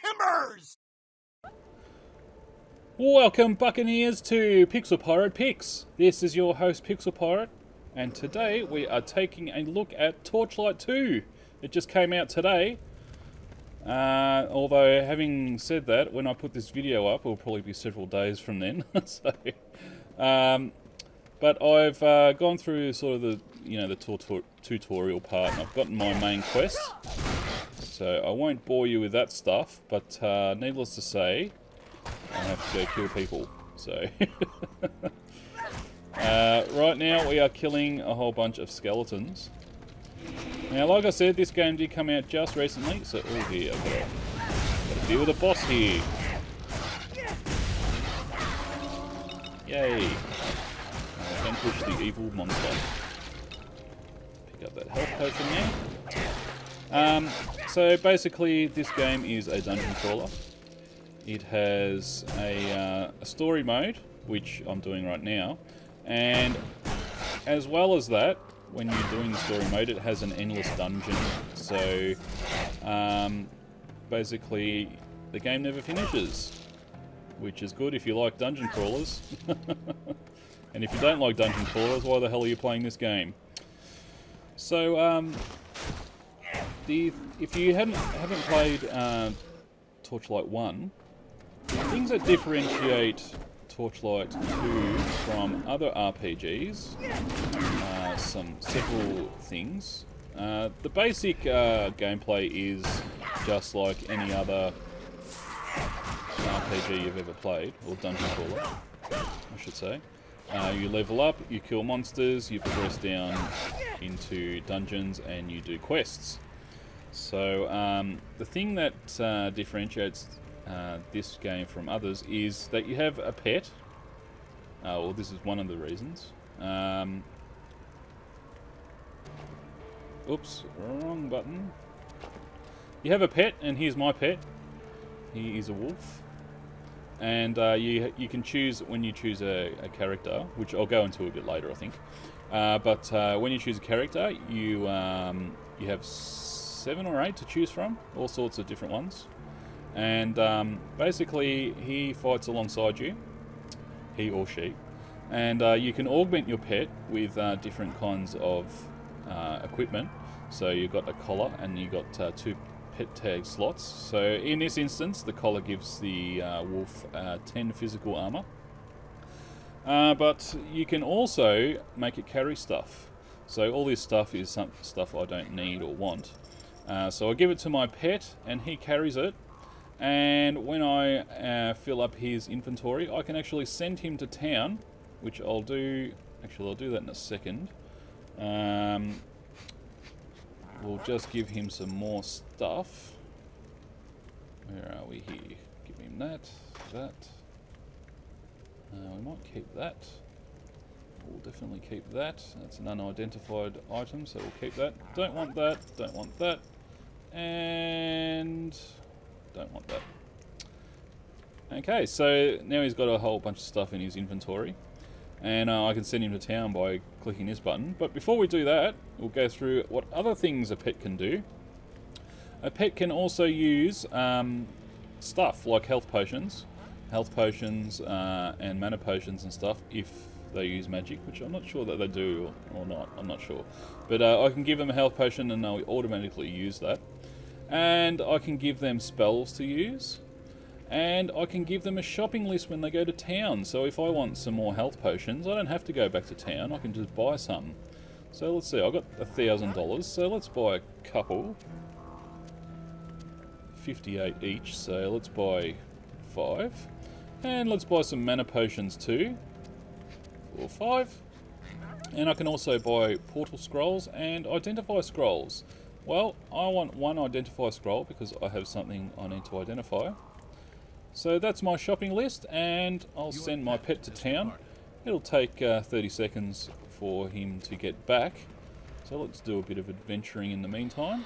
timbers! Welcome, Buccaneers, to Pixel Pirate Picks. This is your host, Pixel Pirate, and today we are taking a look at Torchlight 2. It just came out today. Although, having said that, when I put this video up, it'll probably be several days from then. But I've gone through sort of the tutorial part, and I've gotten my main quest. So I won't bore you with that stuff, but needless to say, I have to go kill people. So right now we are killing a whole bunch of skeletons. Now, like I said, this game did come out just recently, so here I've got to deal with a boss here. Yay! Vanquish the evil monster. Pick up that health potion there. So basically, this game is a dungeon crawler. It has a story mode, which I'm doing right now, and as well as that, when you're doing the story mode, it has an endless dungeon. So basically, the game never finishes, which is good if you like dungeon crawlers. And if you don't like dungeon crawlers, why the hell are you playing this game? So if you haven't played Torchlight 1, the things that differentiate Torchlight 2 from other RPGs, several things. The basic gameplay is just like any other RPG you've ever played, or dungeon crawler, I should say. You level up, you kill monsters, you progress down into dungeons, and you do quests. So the thing that differentiates this game from others is that you have a pet. Well, this is one of the reasons. Oops, wrong button. You have a pet, and here's my pet. He is a wolf. And you can choose, when you choose a character, which I'll go into a bit later, I think. But when you choose a character, you have 7 or 8 to choose from, all sorts of different ones. And basically, he fights alongside you, he or she. And you can augment your pet with different kinds of equipment. So you've got a collar, and you've got 2 pet tag slots. So in this instance, the collar gives the wolf 10 physical armor. But you can also make it carry stuff. So all this stuff is some stuff I don't need or want. So I give it to my pet, and he carries it. And when I fill up his inventory, I can actually send him to town, which I'll do. Actually, I'll do that in a second. We'll just give him some more stuff. Where are we here? Give him that. We might keep that. We'll definitely keep that. That's an unidentified item, so we'll keep that. Don't want that. Don't want that. And don't want that. Okay, so now he's got a whole bunch of stuff in his inventory. And I can send him to town by clicking this button. But before we do that, we'll go through what other things a pet can do. A pet can also use stuff like health potions and mana potions and stuff if they use magic, which I'm not sure that they do or not. I'm not sure. But I can give them a health potion and they'll automatically use that. And I can give them spells to use. And I can give them a shopping list when they go to town. So if I want some more health potions, I don't have to go back to town. I can just buy some. So let's see, I've got $1,000. So let's buy a couple. 58 each, so let's buy 5. And let's buy some mana potions too. 4 or 5. And I can also buy portal scrolls and identify scrolls. Well, I want 1 identify scroll because I have something I need to identify. So that's my shopping list, and I'll send my pet to town. It'll take 30 seconds for him to get back. So let's do a bit of adventuring in the meantime.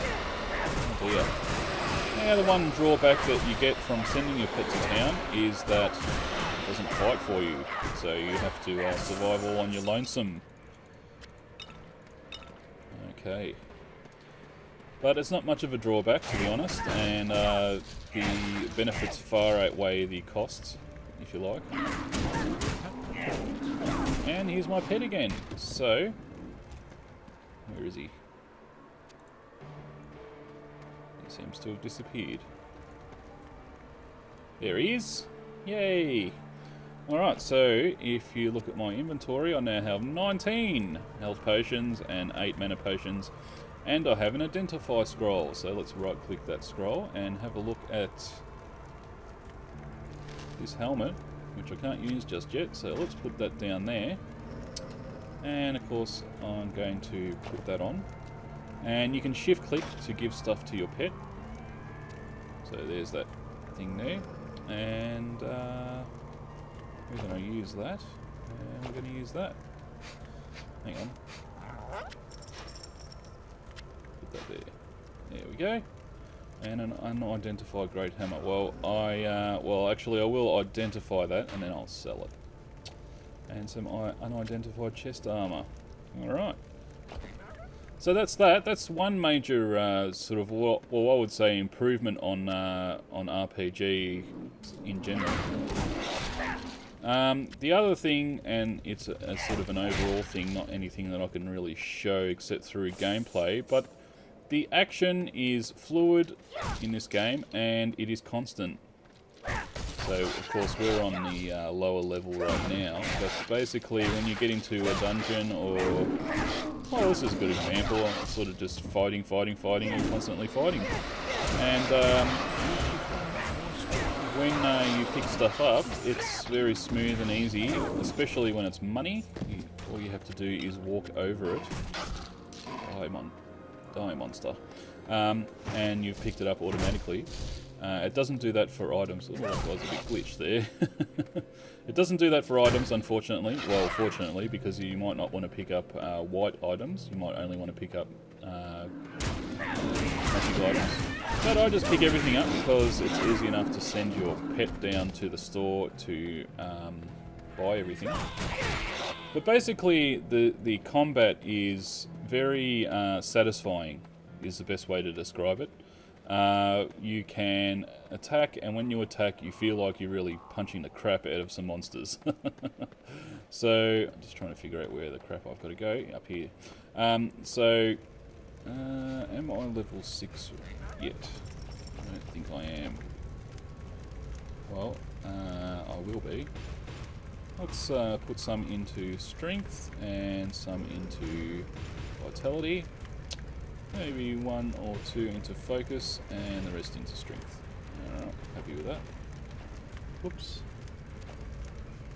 Oh dear. Now the one drawback that you get from sending your pet to town is that it doesn't fight for you. So you have to survive all on your lonesome. Okay. But it's not much of a drawback, to be honest, and the benefits far outweigh the costs, if you like. And here's my pet again. So, where is he? He seems to have disappeared. There he is. Yay! Alright, so if you look at my inventory, I now have 19 health potions and 8 mana potions. And I have an identify scroll. So let's right click that scroll and have a look at this helmet, which I can't use just yet. So let's put that down there. And of course I'm going to put that on. And you can shift click to give stuff to your pet. So there's that thing there. And we're going to use that. And we're going to use that. Hang on. Put that there. There we go. And an unidentified great hammer. Well, actually I will identify that and then I'll sell it. And some unidentified chest armor. Alright. So that's that. That's one major sort of, well, I would say improvement on RPG in general. The other thing, and it's a sort of an overall thing, not anything that I can really show except through gameplay, but the action is fluid in this game and it is constant. So of course we're on the lower level right now, but basically when you get into a dungeon or, well, this is a good example, it's sort of just fighting and constantly fighting. And when you pick stuff up, it's very smooth and easy, especially when it's money. All you have to do is walk over it. Die monster. And you've picked it up automatically. It doesn't do that for items. Oh, that was a bit glitch there. It doesn't do that for items, unfortunately. Well, fortunately, because you might not want to pick up white items. You might only want to pick up magic items. But I just pick everything up because it's easy enough to send your pet down to the store to buy everything. But basically, the combat is very satisfying, is the best way to describe it. You can attack, and when you attack, you feel like you're really punching the crap out of some monsters. So, I'm just trying to figure out where the crap I've got to go. Up here. Am I level 6 yet? I don't think I am. Well, I will be. Let's put some into strength and some into vitality. Maybe 1 or 2 into focus and the rest into strength. Alright, happy with that. Whoops.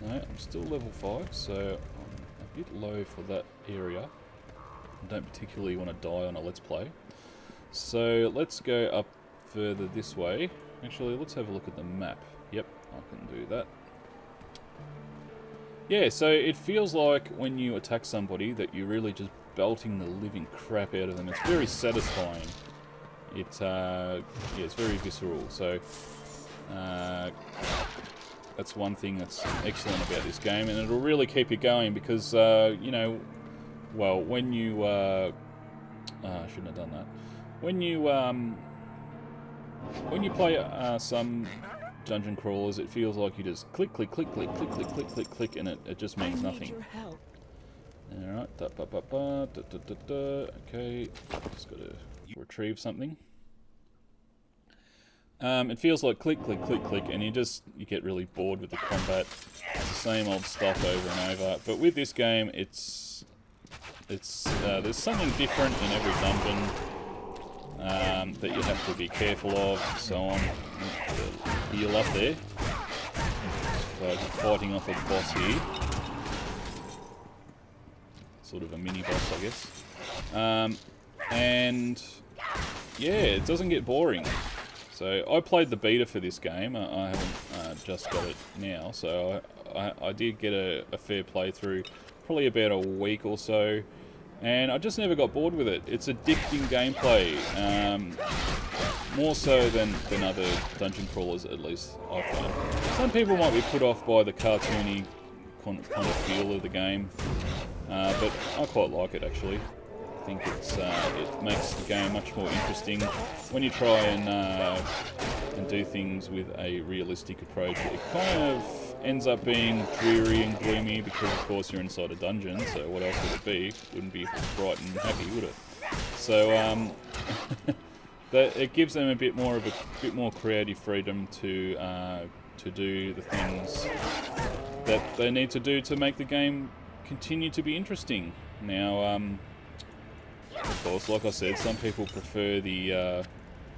No, I'm still level 5, so I'm a bit low for that area. I don't particularly want to die on a Let's Play. So let's go up further this way. Actually, let's have a look at the map. Yep, I can do that. Yeah, so it feels like when you attack somebody that you're really just belting the living crap out of them. It's very satisfying. It's very visceral. So that's one thing that's excellent about this game, and it'll really keep you going because you know, well, when you I shouldn't have done that. When you play some dungeon crawlers, it feels like you just click, click, click, click, click, click, click, click, click, and it just means nothing. Alright, okay, just gotta retrieve something. It feels like click, click, click, click, and you get really bored with the combat. It's the same old stuff over and over. But with this game, there's something different in every dungeon that you have to be careful of, so on. Heal up there. So fighting off a boss here. Sort of a mini boss, I guess. And yeah, it doesn't get boring. So I played the beta for this game. I haven't just got it now, so I did get a fair playthrough, probably about a week or so, and I just never got bored with it. It's addicting gameplay, more so than other dungeon crawlers, at least I found. Some people might be put off by the cartoony kind of feel of the game, but I quite like it actually. I think it makes the game much more interesting when you try and do things with a realistic approach. It kind of ends up being dreary and gloomy because, of course, you're inside a dungeon. So what else would it be? Wouldn't be bright and happy, would it? So it gives them a bit more creative freedom to do the things that they need to do to make the game continue to be interesting. Now, of course, like I said, some people prefer the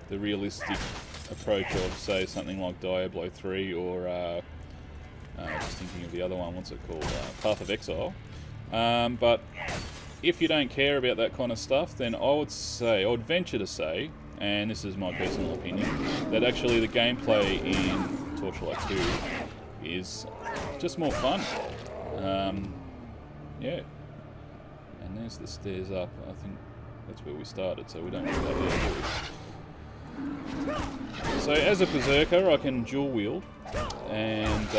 realistic approach of, say, something like Diablo 3 or just thinking of the other one, what's it called? Path of Exile. But if you don't care about that kind of stuff, then I would venture to say, and this is my personal opinion, that actually the gameplay in Torchlight 2 is just more fun. Yeah. And there's the stairs up. I think that's where we started, so we don't need that there, do we? So as a berserker, I can dual wield, and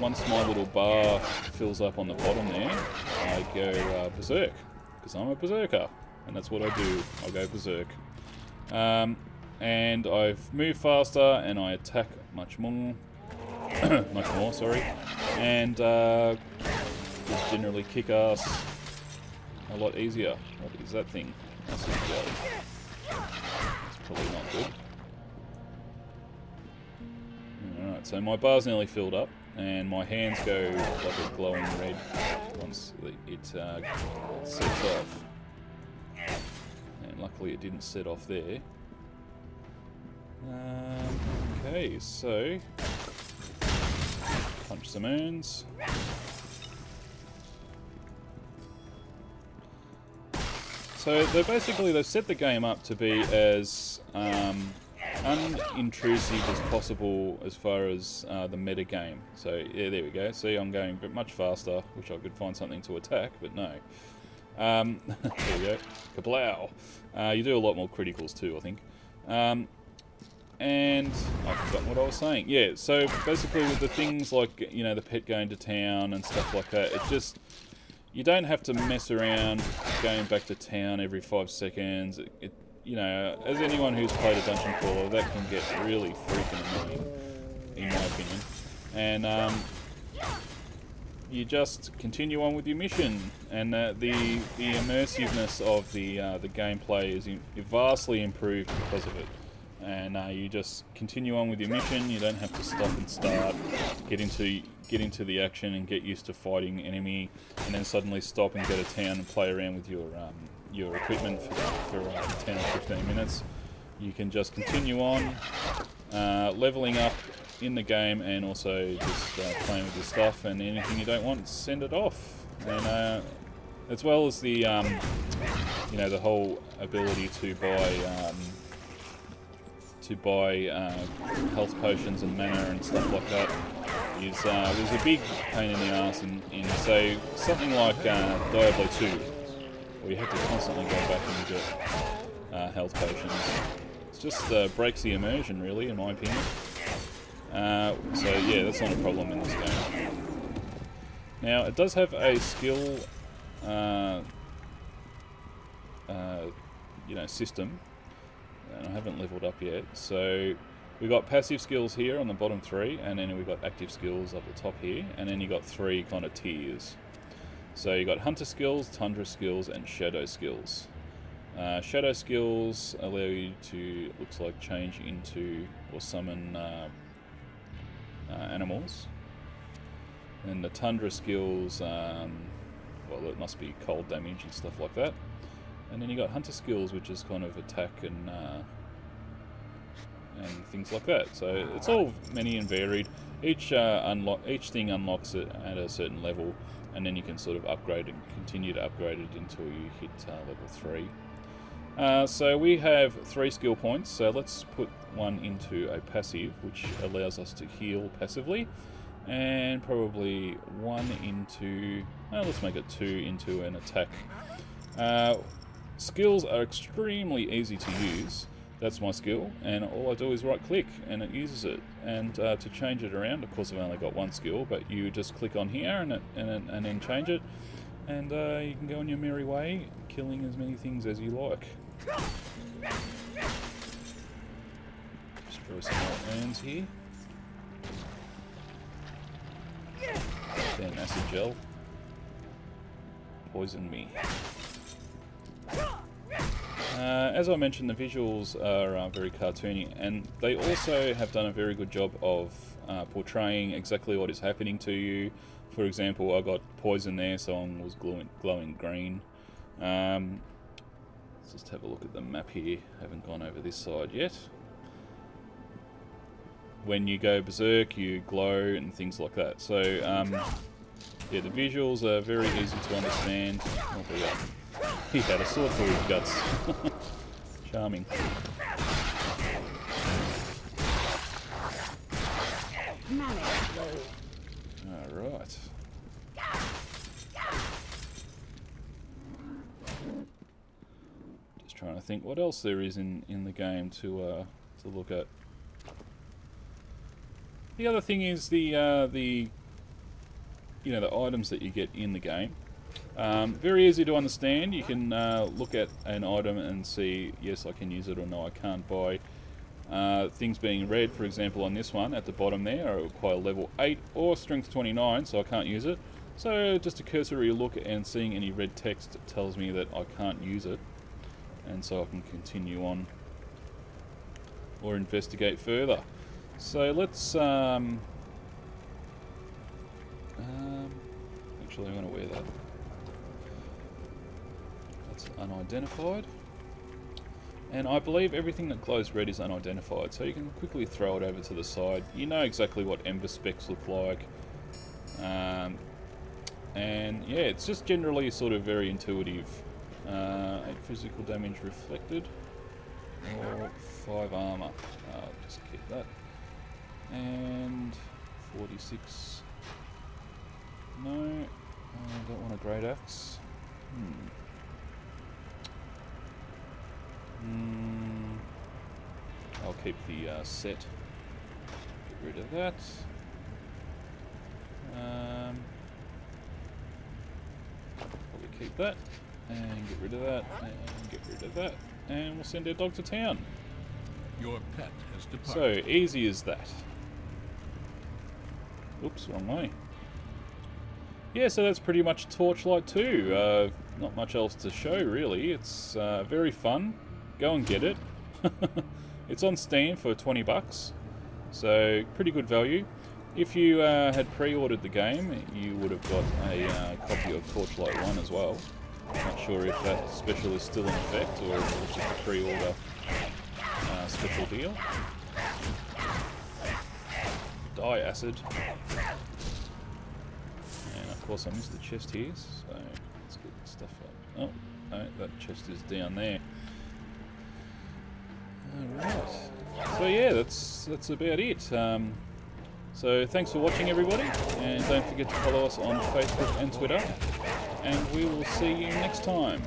once my little bar fills up on the bottom there, I go berserk, because I'm a berserker, and that's what I do. I go berserk. And I move faster, and I attack much more, sorry, and just generally kick ass a lot easier. What is that thing? That's probably not good. Alright, so my bar's nearly filled up, and my hands go like a glowing red once it sets off. And luckily it didn't set off there. Okay, so punch some urns. So they've set the game up to be as unintrusive as possible as far as the meta game. So yeah, there we go. See, I'm going much faster. Wish I could find something to attack, but no. There we go. Kablow. You do a lot more criticals too, I think. And I've forgotten what I was saying. Yeah, so basically with the things like, you know, the pet going to town and stuff like that, it just... You don't have to mess around going back to town every 5 seconds. You know, as anyone who's played a dungeon crawler, that can get really freaking annoying, in my opinion. And you just continue on with your mission, and the immersiveness of the gameplay is vastly improved because of it. And you just continue on with your mission. You don't have to stop and start, get into the action and get used to fighting enemy, and then suddenly stop and go to town and play around with your equipment for 10 or 15 minutes. You can just continue on leveling up in the game, and also just playing with your stuff, and anything you don't want, send it off. And as well as the you know, the whole ability to buy health potions and mana and stuff like that is was a big pain in the ass in say something like Diablo 2, where you have to constantly go back and get health potions. It just breaks the immersion, really, in my opinion. So yeah, that's not a problem in this game. Now it does have a skill you know, system, and I haven't leveled up yet. So we've got passive skills here on the bottom 3, and then we've got active skills up the top here, and then you've got 3 kind of tiers. So you've got hunter skills, tundra skills, and shadow skills. Shadow skills allow you to, looks like, change into or summon animals. And the tundra skills, well, it must be cold damage and stuff like that. And then you got hunter skills, which is kind of attack and things like that. So it's all many and varied. Each thing unlocks it at a certain level, and then you can sort of upgrade and continue to upgrade it until you hit level 3. So we have 3 skill points. So let's put one into a passive, which allows us to heal passively, and probably 1 into, let's make it 2 into an attack. Skills are extremely easy to use. That's my skill, and all I do is right click and it uses it. And to change it around, of course I've only got 1 skill, but you just click on here and then change it. And you can go on your merry way, killing as many things as you like. Destroy some more urns here. Damn acid gel. Poison me. As I mentioned, the visuals are very cartoony, and they also have done a very good job of portraying exactly what is happening to you. For example, I got poison there, so I was glowing green. Let's just have a look at the map here. Haven't gone over this side yet. When you go berserk, you glow and things like that. So, yeah, the visuals are very easy to understand. Oh, he had a sword for his guts. Charming. Alright. Just trying to think what else there is in the game to look at. The other thing is the items that you get in the game. Very easy to understand. You can look at an item and see, yes, I can use it, or no, I can't buy. Things being red, for example, on this one at the bottom there, I require level 8 or strength 29, so I can't use it. So just a cursory look and seeing any red text tells me that I can't use it, and so I can continue on or investigate further. So let's actually I want to wear that. That's unidentified. And I believe everything that glows red is unidentified, so you can quickly throw it over to the side. You know exactly what ember specs look like. And yeah, it's just generally sort of very intuitive. 8 physical damage reflected, or 5 armor. Just keep that. And 46. No, I don't want a great axe. I'll keep the set. Get rid of that. Probably keep that. And get rid of that. And get rid of that. And we'll send our dog to town. Your pet has departed. So, easy as that. Oops, wrong way. Yeah, so that's pretty much Torchlight 2. Not much else to show, really. It's very fun. Go and get it. It's on Steam for $20, so pretty good value. If you had pre-ordered the game, you would have got a copy of Torchlight 1 as well. Not sure if that special is still in effect or if it's just a pre-order special deal. Die acid. And of course I missed the chest here, so let's get the stuff up. Oh, no, that chest is down there. Alright. So yeah, that's about it. So thanks for watching, everybody, and don't forget to follow us on Facebook and Twitter, and we will see you next time.